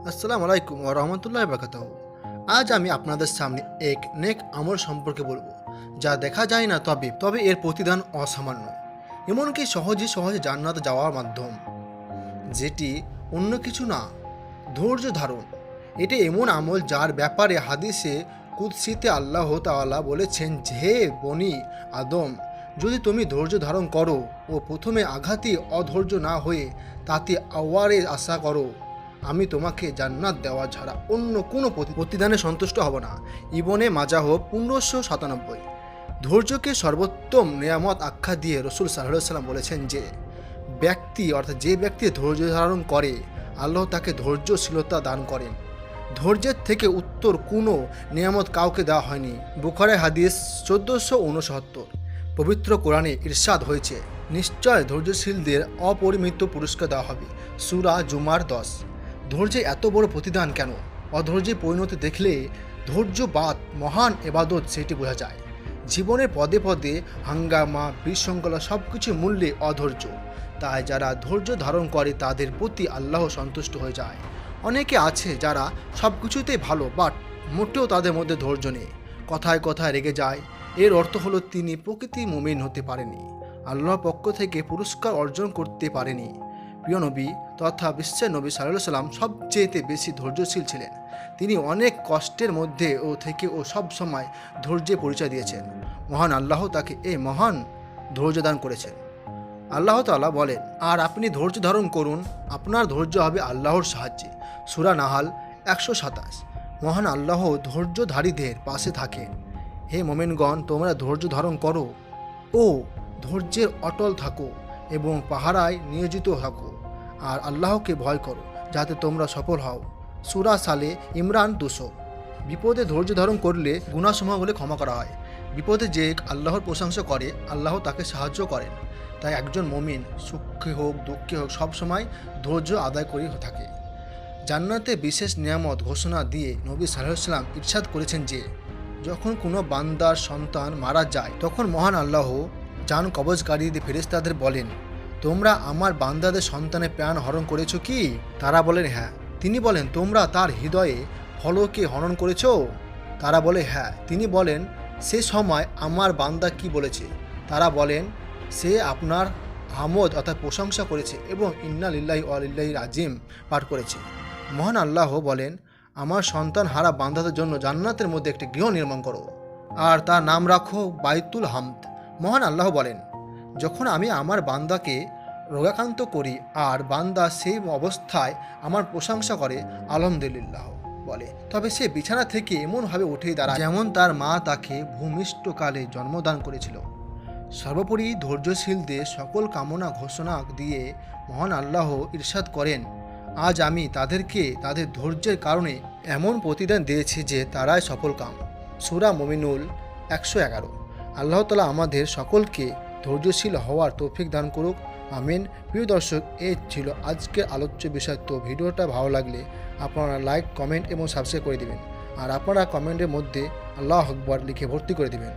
আসসালামু আলাইকুম ওয়া রাহমাতুল্লাহি ওয়া বারাকাতুহু। আজ আমি আপনাদের সামনে এক নেক আমল সম্পর্কে বলবো, যা দেখা যায় না, তবে এর প্রতিদান অসামান্য। এমনকি সহজে সহজে জান্নাতে যাওয়ার মাধ্যম, যেটি অন্য কিছু না, ধৈর্য ধারণ। এটি এমন আমল যার ব্যাপারে হাদিসে কুদসিতে আল্লাহ তাআলা বলেছেন, হে বনি আদম, যদি তুমি ধৈর্য ধারণ করো ও প্রথমে আঘাতে অধৈর্য না হয়ে তাতে আওয়ারে আশা করো, আমি তোমাকে জান্নাত দেওয়া ছাড়া অন্য কোনো প্রতিদানে সন্তুষ্ট হব না। ইবনে মাজাহ 1597। ধৈর্যকে সর্বোত্তম নিয়ামত আখ্যা দিয়ে রসুল সাল্লাল্লাহু আলাইহি ওয়াসাল্লাম বলেছেন যে যে ব্যক্তি ধৈর্য ধারণ করে, আল্লাহ তাকে ধৈর্যশীলতা দান করেন। ধৈর্যের থেকে উত্তর কোনো নিয়ামত কাউকে দেওয়া হয়নি। বুখারী হাদিস 1469। পবিত্র কোরআনে ইরশাদ হয়েছে, নিশ্চয় ধৈর্যশীলদের অপরিমিত পুরস্কার দেওয়া হবে। সূরা জুমার 10। ধৈর্যে এত বড় প্রতিদান কেন? অধৈর্যের পরিণতি দেখলে ধৈর্যবাদ মহান এবাদত সেটি বোঝা যায়। জীবনের পদে পদে হাঙ্গামা, বিশৃঙ্খলা সব কিছু মূল্যে অধৈর্য। তাই যারা ধৈর্য ধারণ করে তাদের প্রতি আল্লাহ সন্তুষ্ট হয়ে যায়। অনেকে আছে যারা সব কিছুতেই ভালো, বাট মোটেও তাদের মধ্যে ধৈর্য নেই, কথায় কথায় রেগে যায়। এর অর্থ হলো তিনি প্রকৃতি মুমিন হতে পারেনি, আল্লাহর পক্ষ থেকে পুরস্কার অর্জন করতে পারেনি। প্রিয় নবী তথা বিশ্বের নবী সাল্লাল্লাহু আলাইহি ওয়াসাল্লাম সবচেয়ে বেশি ধৈর্যশীল ছিলেন। তিনি অনেক কষ্টের মধ্যে ও সব সময় ধৈর্যের পরিচয় দিয়েছেন। মহান আল্লাহ তাকে এই মহান ধৈর্য দান করেছেন। আল্লাহ তাআলা বলেন, আর আপনি ধৈর্য ধারণ করুন, আপনার ধৈর্য হবে আল্লাহর সাহায্যে। সূরা নাহাল 127। মহান আল্লাহ ধৈর্যধারীদের পাশে থাকেন। হে মোমেনগণ, তোমরা ধৈর্য ধারণ করো ও ধৈর্যের অটল থাকো এবং পাহারায় নিয়োজিত থাকো, আর আল্লাহকে ভয় করো যাতে তোমরা সফল হও। সূরা সালে ইমরান 200। বিপদে ধৈর্য ধারণ করলে গুনাহসমূহগুলো ক্ষমা করা হয়। বিপদে যে আল্লাহর প্রশংসা করে, আল্লাহ তাকে সাহায্য করেন। তাই একজন মুমিন সুখে হোক দুঃখে হোক সবসময় ধৈর্য আদায় করে থাকে। জান্নাতে বিশেষ নিয়ামত ঘোষণা দিয়ে নবী সাল্লাল্লাহু আলাইহি ওয়াসাল্লাম ইরশাদ করেছেন যে যখন কোনো বান্দার সন্তান মারা যায়, তখন মহান আল্লাহ জান কবজকারীদের ফেরেশতাদের বলেন, তোমরা আমার বান্দাদের সন্তানের প্রাণ হরণ করেছ কি? তারা বলেন, হ্যাঁ। তিনি বলেন, তোমরা তার হৃদয়ে ফলকে হরণ করেছ? তারা বলে, হ্যাঁ। তিনি বলেন, সে সময় আমার বান্দা কি বলেছে? তারা বলেন, সে আপনার হামদ অর্থাৎ প্রশংসা করেছে এবং ইন্না লিল্লাহি ওয়া ইলাইহি রাজিম পাঠ করেছে। মহান আল্লাহ বলেন, আমার সন্তান হারা বান্দাদের জন্য জান্নাতের মধ্যে একটি গৃহ নির্মাণ করো, আর তার নাম রাখো বাইতুল হামদ। মহান আল্লাহ বলেন, যখন আমি আমার বান্দাকে রোগাক্রান্ত করি আর বান্দা সেই অবস্থায় আমার প্রশংসা করে, আলহামদুলিল্লাহ বলে, তবে সে বিছানা থেকে এমনভাবে উঠে দাঁড়ায় যেমন তার মা তাকে ভূমিষ্ঠকালে জন্মদান করেছিল। সর্বোপরি ধৈর্যশীলদের সকল কামনা ঘোষণা দিয়ে মহান আল্লাহ ইরশাদ করেন, আজ আমি তাদেরকে তাদের ধৈর্যের কারণে এমন প্রতিদান দিয়েছি যে তারাই সফল কাম। সূরা মুমিনুল 111। আল্লাহ তাআলা আমাদের সকলকে ধৈর্যশীল হওয়ার তৌফিক দান করুক, আমিন। প্রিয় দর্শক, এই ছিল আজকের আলোচ্য বিষয়। তো ভিডিওটা ভালো লাগলে আপনারা লাইক, কমেন্ট এবং সাবস্ক্রাইব করে দিবেন, আর আপনারা কমেন্টের মধ্যে আল্লাহু আকবার লিখে ভর্তি করে দিবেন।